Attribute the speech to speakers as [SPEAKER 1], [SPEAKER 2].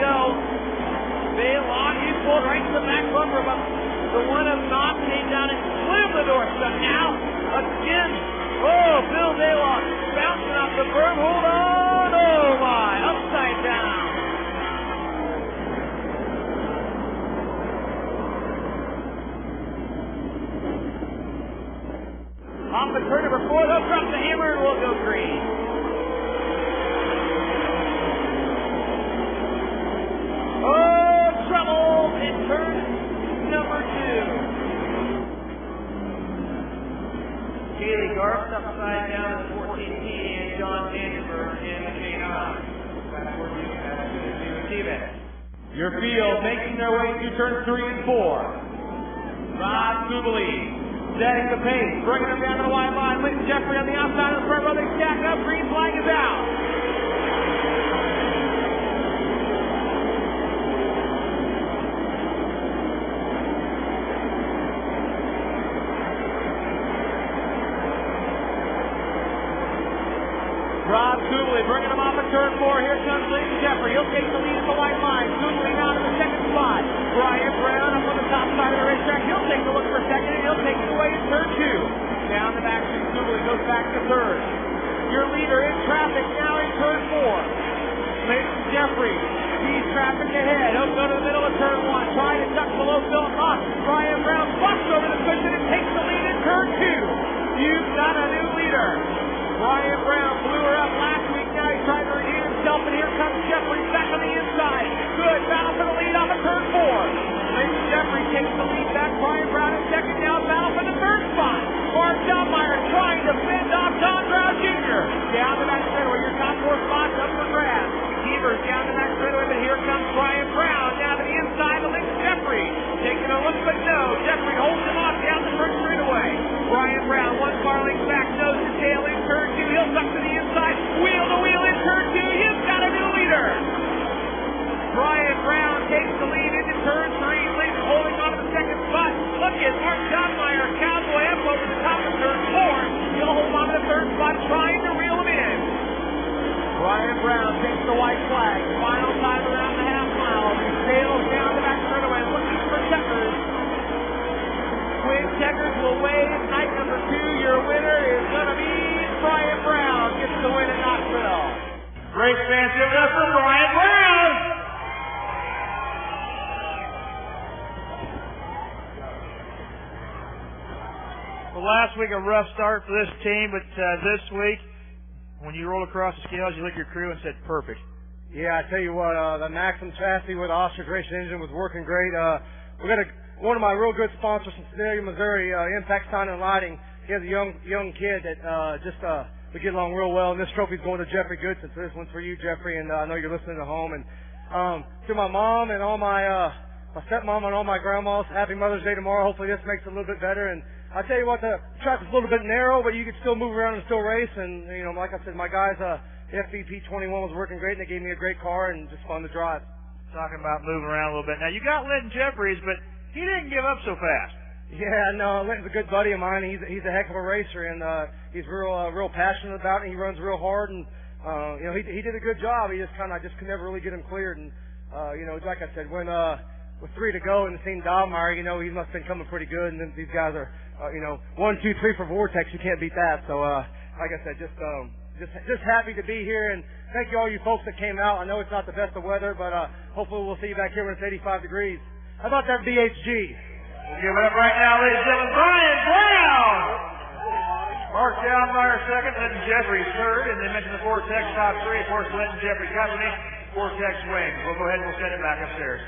[SPEAKER 1] go. Baylon, he pulled right to the back bumper, but the one of Knox came down and slammed the door shut. Now, again, Bill Baylon bouncing off the berm. Hold on, oh my, upside down. Off the turn number 4, they'll drop the hammer and we'll go green. Oh, trouble in turn number 2. Kaylee Garth upside down at 14T and John Vandenberg in the K9. Your field making their way through turns 3 and 4. Rod Kubelik setting the pace, bringing them down to the wide line. Lincoln Jeffrey on the outside of the front row. They stack up. Green flag is out. Rob Kubelik bringing them off at turn 4. Here comes Lincoln Jeffrey. He'll take the lead at the white line. Kubelik out in the second spot. Brian Brown up on the top side of the racetrack. He'll take the look for second, and he'll take it away in turn 2. Down the back street, Kubelik goes back to third. Your leader in traffic now in turn 4. Lincoln Jeffrey sees traffic ahead. He'll go to the middle of turn 1. Try to duck below Philip Knox. Brian Brown bucks over the cushion and takes the lead in turn 2. You've got a new leader. Brian Brown blew her up last week. Now he's trying to redeem himself, and here comes Jeffrey back on the inside. Good battle for the lead off of turn 4. Lincoln Jeffrey takes the lead back. Brian Brown in second. Now battle for the third spot. Mark Doubtmeyer trying to fend off Don Brown Jr. Down the back straightaway. Your top 4 spots up for grabs. Keevers down the back straightaway, but here comes Brian Brown down to the inside of Lincoln Jeffrey. Taking a look, but no. Jeffrey holds him off down the first straightaway. Brian Brown, 1 car length back, nose to tail in turn 2. He'll duck to the inside, wheel to wheel in turn 2. He's got a new leader. Brian Brown takes the lead into turn 3. Lincoln holding on to the second spot. Look at Mark Doubtmeyer, cowboy up over the top of turn 4. He'll hold on to the third spot, trying to reel him in. Brian Brown takes the white flag. Final time around the half mile. He sails down the back straightaway, looking for checkers. Twin checkers will wave. Night number 2. Your winner is going to be Brian Brown. Gets the win at Knoxville.
[SPEAKER 2] Great fans, give it up for Brian Brown. Well, last week a rough start for this team, but this week, when you rolled across the scales, you looked at your crew and said, perfect.
[SPEAKER 3] Yeah, I tell you what, the Maxim chassis with the Ostrich Racing engine was working great. We got one of my real good sponsors from Sedalia, Missouri, Impact Sign and Lighting. He has a young kid that we get along real well. And this trophy's going to Jeffrey Goodson, so this one's for you, Jeffrey. And I know you're listening at home. And to my mom and all my stepmom and all my grandmas, happy Mother's Day tomorrow. Hopefully this makes it a little bit better. And I tell you what, the track is a little bit narrow, but you can still move around and still race. And you know, like I said, my guys, FVP 21 was working great, and they gave me a great car and just fun to drive.
[SPEAKER 2] Talking about moving around a little bit. Now you got Linton Jeffries, but he didn't give up so fast.
[SPEAKER 3] Yeah, no, Linton's a good buddy of mine. He's a heck of a racer, and he's real passionate about it. He runs real hard, and you know, he did a good job. I just could never really get him cleared. And you know, like I said, when with 3 to go and the same Doubtmeyer, you know, he must have been coming pretty good. And then these guys are, you know, 1, 2, 3 for Vortex. You can't beat that. So like I said, just happy to be here, and thank you all you folks that came out. I know it's not the best of weather, but hopefully we'll see you back here when it's 85 degrees. How about that BHG?
[SPEAKER 2] We'll give it up right now, ladies and gentlemen. Brian Brown! Mark Doubtmeyer second, Linton Jeffries third, and they mentioned the Vortex top 3. Of course, Linton Jeffries Company, Vortex Wing. We'll go ahead and we'll send it back upstairs.